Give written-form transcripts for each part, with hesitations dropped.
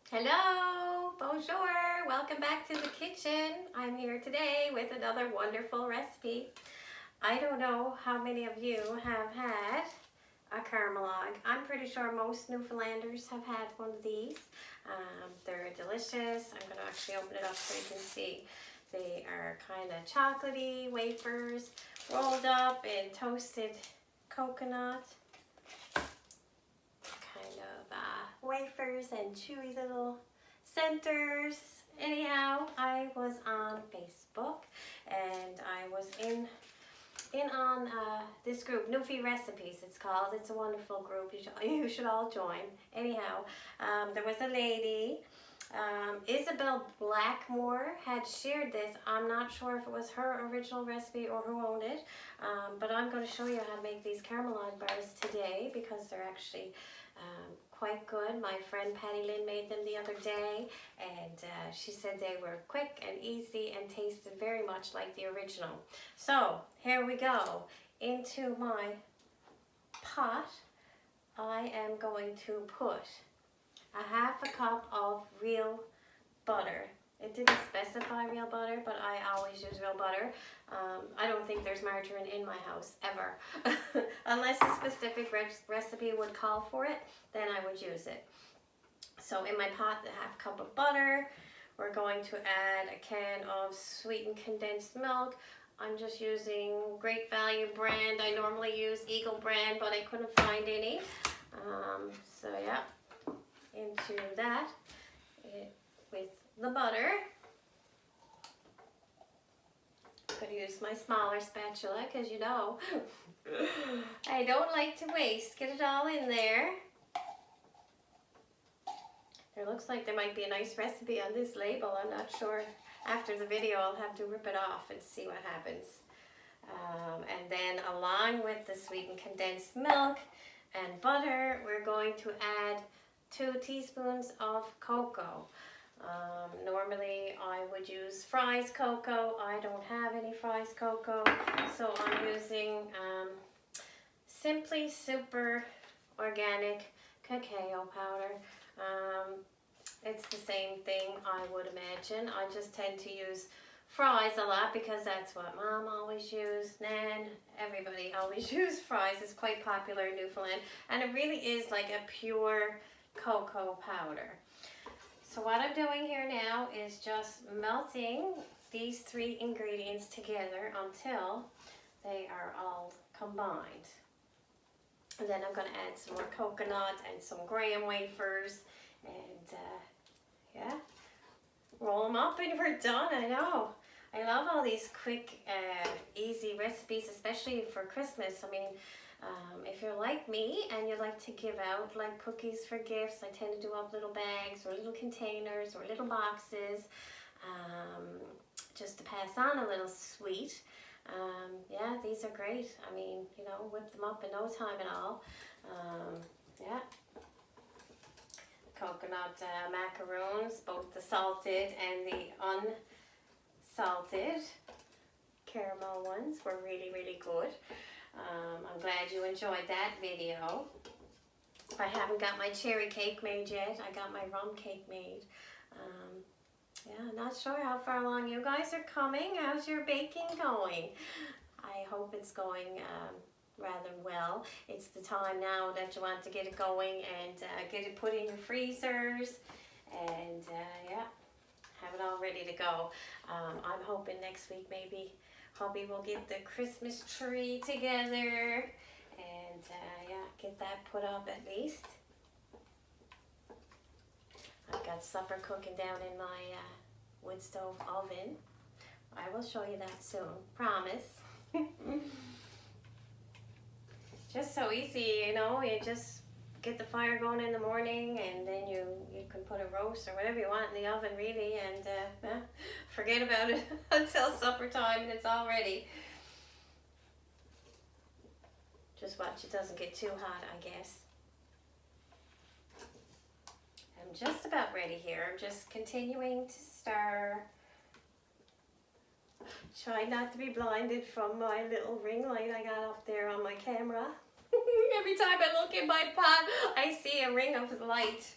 Hello, bonjour, welcome back to the kitchen. I'm here today with another wonderful recipe. I don't know how many of you have had a Carmelog. I'm pretty sure most Newfoundlanders have had one of these. They're delicious. I'm going to actually open it up so you can see. They are kind of chocolatey wafers rolled up in toasted coconut. Wafers and chewy little centers. Anyhow, I was on Facebook and I was in on this group, Newfie Recipes it's called. It's a wonderful group. You should all join. Anyhow, there was a lady, Isabel Blackmore had shared this. I'm not sure if it was her original recipe or who owned it, but I'm going to show you how to make these Carmelog bars today because they're actually quite good. My friend Patty Lynn made them the other day and she said they were quick and easy and tasted very much like the original. So here we go. Into my pot I am going to put a half a cup of real butter. It didn't specify real butter, but I always use real butter. I don't think there's margarine in my house, ever. Unless a specific recipe would call for it, then I would use it. So in my pot, a half cup of butter. We're going to add a can of sweetened condensed milk. I'm just using Great Value brand. I normally use Eagle brand, but I couldn't find any. So yeah, into that with the butter. I'm going to use my smaller spatula because you know I don't like to waste. Get it all in there. There looks like there might be a nice recipe on this label. I'm not sure. After the video I'll have to rip it off and see what happens. And then along with the sweetened condensed milk and butter, we're going to add 2 teaspoons of cocoa. Normally I would use Fry's cocoa. I don't have any Fry's cocoa, so I'm using Simply Super Organic cacao powder. It's the same thing, I would imagine. I just tend to use Fry's a lot because that's what Mom always used. Nan, everybody always used Fry's. It's quite popular in Newfoundland, and it really is like a pure cocoa powder. So what I'm doing here now is just melting these 3 ingredients together until they are all combined. And then I'm going to add some more coconut and some graham wafers and yeah, roll them up and we're done. I know. I love all these quick, easy recipes, especially for Christmas. I mean, if you're like me and you like to give out like cookies for gifts, I tend to do up little bags or little containers or little boxes just to pass on a little sweet. Yeah, these are great. I mean, you know, whip them up in no time at all. Yeah. Coconut macaroons, both the salted and the unsalted caramel ones were really, really good. I'm glad you enjoyed that video. I haven't got my cherry cake made yet. I got my rum cake made. Yeah, not sure how far along you guys are coming. How's your baking going? I hope it's going rather well. It's the time now that you want to get it going and get it put in your freezers and yeah, have it all ready to go. I'm hoping next week maybe hubby will get the Christmas tree together and yeah, get that put up at least. I've got supper cooking down in my wood stove oven. I will show you that soon, promise. Just so easy, you know, you just get the fire going in the morning and then you can put a roast or whatever you want in the oven really and forget about it until supper time and it's all ready. Just watch it doesn't get too hot, I guess. I'm just about ready here. I'm just continuing to stir. Try not to be blinded from my little ring light I got up there on my camera. Every time I look in my pot, I see a ring of light.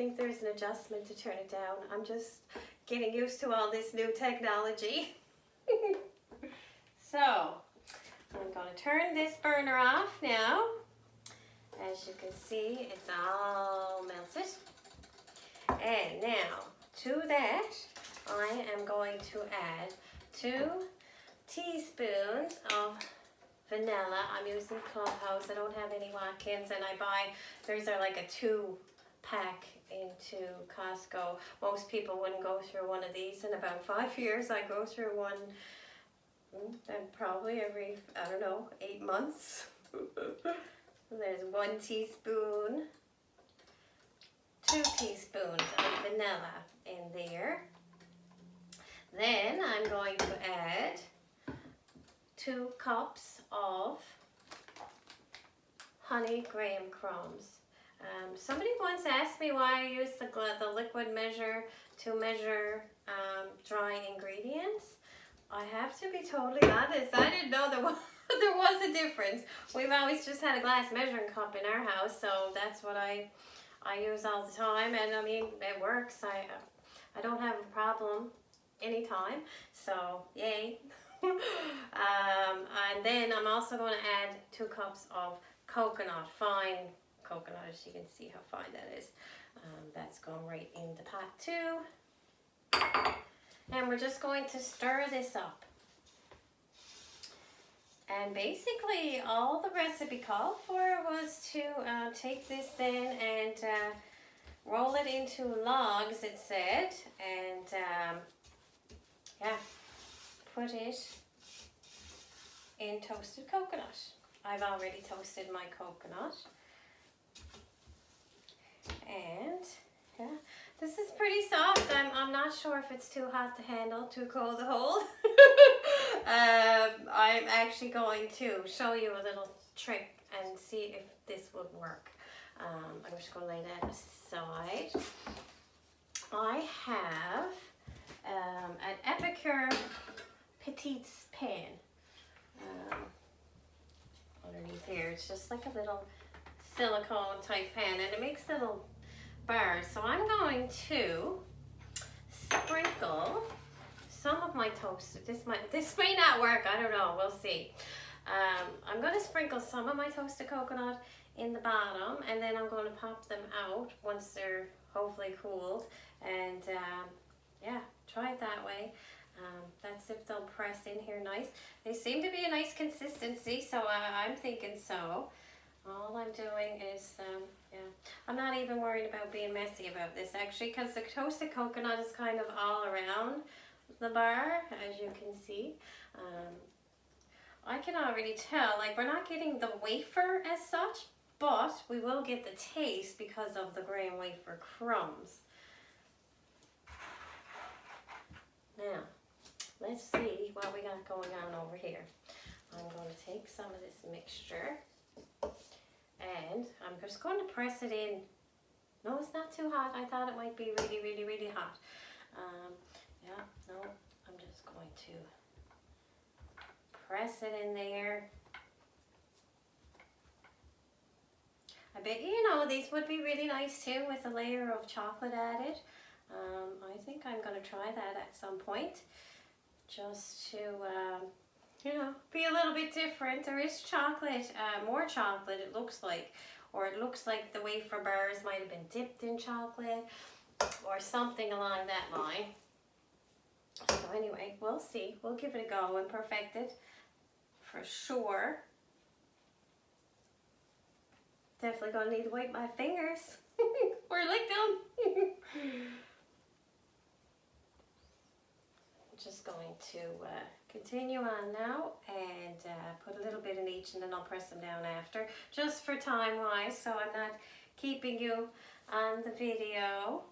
think there's an adjustment to turn it down. I'm just getting used to all this new technology. So, I'm going to turn this burner off now. As you can see, it's all melted. And now, to that, I am going to add 2 teaspoons of vanilla. I'm using Clubhouse. I don't have any Watkins, and I buy, there's like a 2-pack into Costco. Most people wouldn't go through one of these in about 5 years. I go through one and probably every, I don't know, 8 months. There's 1 teaspoon, 2 teaspoons of vanilla in there. Then I'm going to add 2 cups of honey graham crumbs. Somebody once asked me why I use the liquid measure to measure dry ingredients. I have to be totally honest, I didn't know there was a difference. We've always just had a glass measuring cup in our house, so that's what I use all the time, and I mean, it works. I don't have a problem anytime, so yay. And then I'm also going to add 2 cups of coconut, fine coconut, as you can see how fine that is. That's going right in the pot too. And we're just going to stir this up. And basically all the recipe called for was to take this then and roll it into logs, it said, and yeah, put it in toasted coconut. I've already toasted my coconut. And yeah, this is pretty soft. I'm not sure if it's too hot to handle, too cold to hold. I'm actually going to show you a little trick and see if this would work. I'm just going to lay that aside. I have an Epicure Petite pan underneath here. It's just like a little silicone type pan, and it makes little bars. So I'm going to sprinkle some of my toasted, this may not work, I don't know, we'll see. I'm going to sprinkle some of my toasted coconut in the bottom, and then I'm going to pop them out once they're hopefully cooled, and yeah, try it that way. That's if they'll press in here nice. They seem to be a nice consistency, so I'm thinking so. All I'm doing is, yeah, I'm not even worried about being messy about this actually, because the toasted coconut is kind of all around the bar, as you can see. I can already tell, like, we're not getting the wafer as such, but we will get the taste because of the graham wafer crumbs. Now, let's see what we got going on over here. I'm going to take some of this mixture, and I'm just going to press it in. No, it's not too hot. I thought it might be really, really, really hot. Yeah, no, I'm just going to press it in there. I bet you know these would be really nice too with a layer of chocolate added. I think I'm going to try that at some point, just to you know, be a little bit different. There is chocolate, more chocolate it looks like, or it looks like the wafer bars might have been dipped in chocolate or something along that line. So anyway, we'll see. We'll give it a go and perfect it for sure. Definitely gonna need to wipe my fingers or lick them. Just going to continue on now and put a little bit in each, and then I'll press them down after, just for time wise, so I'm not keeping you on the video.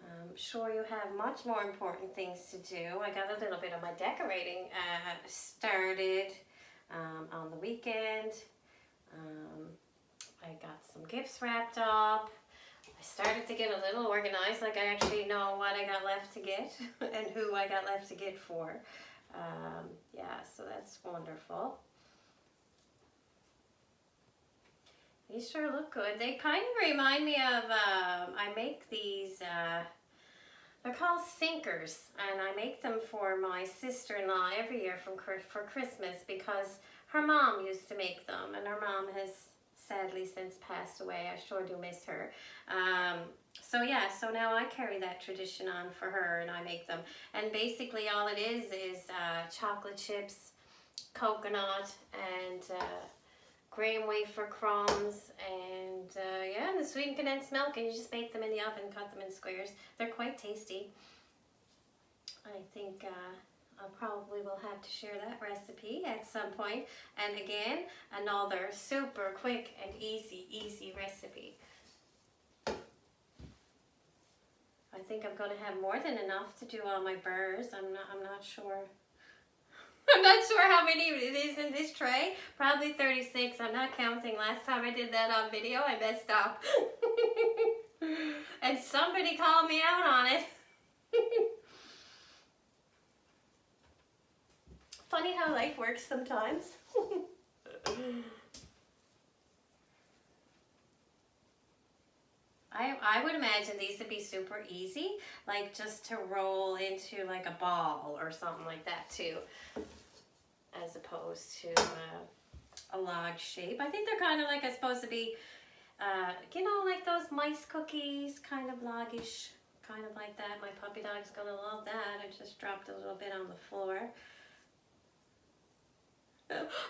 I'm sure you have much more important things to do. I got a little bit of my decorating started on the weekend. I got some gifts wrapped up. I started to get a little organized, like I actually know what I got left to get and who I got left to get for. Yeah, so that's wonderful. These sure look good. They kind of remind me of, I make these, they're called sinkers, and I make them for my sister-in-law every year for Christmas because her mom used to make them, and her mom has sadly since passed away. I sure do miss her. So yeah, so now I carry that tradition on for her, and I make them. And basically all it is chocolate chips, coconut, and graham wafer crumbs, and yeah, the sweetened condensed milk, and you just bake them in the oven, cut them in squares. They're quite tasty. I think I probably will have to share that recipe at some point. And again, another super quick and easy recipe. I think I'm going to have more than enough to do all my burrs. I'm not sure. I'm not sure how many it is in this tray. Probably 36. I'm not counting. Last time I did that on video, I messed up. And somebody called me out on it. Funny how life works sometimes. I would imagine these would be super easy, like just to roll into like a ball or something like that too, as opposed to a log shape. I think they're kind of like, it's supposed to be, you know, like those mice cookies, kind of logish, kind of like that. My puppy dog's gonna love that. I just dropped a little bit on the floor.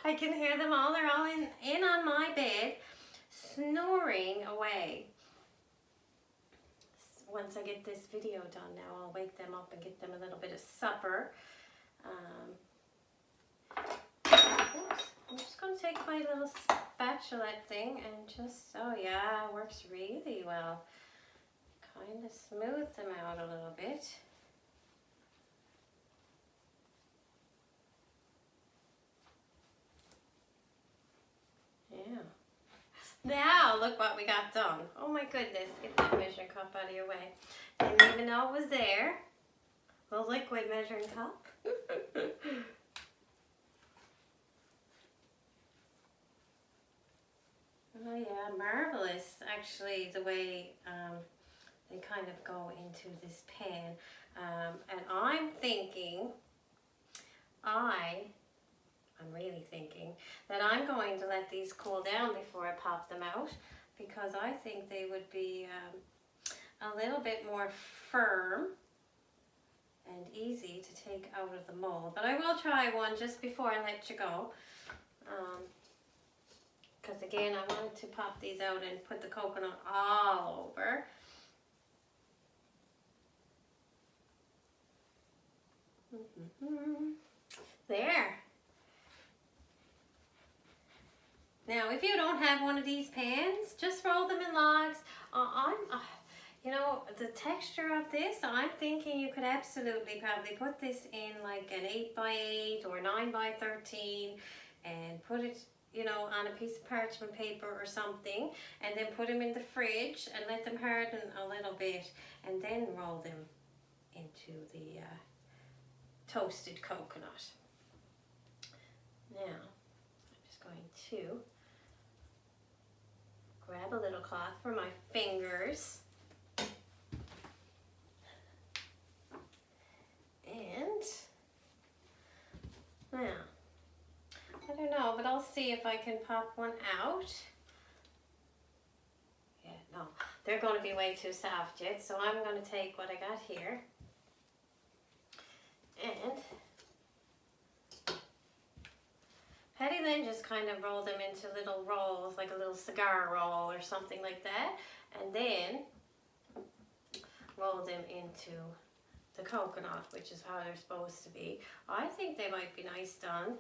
I can hear them all. They're all in on my bed, snoring away. Once I get this video done now, I'll wake them up and get them a little bit of supper. I'm just going to take my little spatula thing and just, oh yeah, it works really well. Kind of smooth them out a little bit. Yeah. Now, look what we got done. Oh my goodness, get that measuring cup out of your way. Didn't even know it was there. The liquid measuring cup. Oh yeah, marvelous. Actually, the way they kind of go into this pan. And I'm thinking, I'm really thinking that I'm going to let these cool down before I pop them out, because I think they would be a little bit more firm and easy to take out of the mold. But I will try one just before I let you go, because again, I wanted to pop these out and put the coconut all over. There. Now, if you don't have one of these pans, just roll them in logs. You know, the texture of this, I'm thinking you could absolutely probably put this in like an 8x8 or 9x13 and put it, you know, on a piece of parchment paper or something, and then put them in the fridge and let them harden a little bit, and then roll them into the toasted coconut. Now, I'm just going to grab a little cloth for my fingers. And now, I don't know, but I'll see if I can pop one out. Yeah, no, they're going to be way too soft yet, so I'm going to take what I got here and Patty Lynn just kind of rolled them into little rolls, like a little cigar roll or something like that, and then roll them into the coconut, which is how they're supposed to be. I think they might be nice done.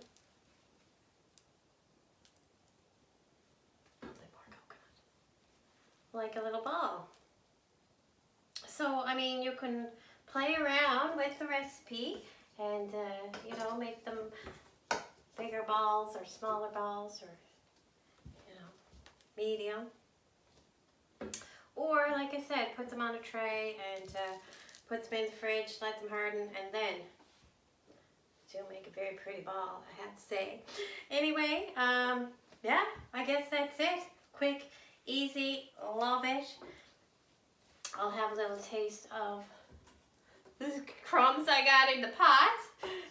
Like a little ball. So, I mean, you can play around with the recipe and, you know, make them bigger balls or smaller balls, or, you know, medium. Or, like I said, put them on a tray and put them in the fridge, let them harden, and then do make a very pretty ball, I have to say. Anyway, yeah, I guess that's it. quick, easy, love it. I'll have a little taste of the crumbs I got in the pot,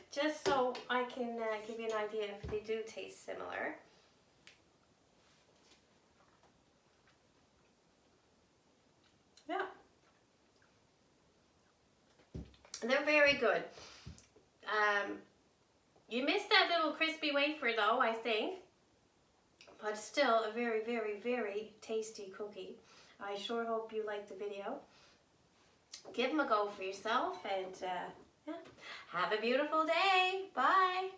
just so I can give you an idea if they do taste similar. Yeah. They're very good. You missed that little crispy wafer though, I think. But still a very, very, very tasty cookie. I sure hope you liked the video. Give them a go for yourself and yeah. Have a beautiful day. Bye.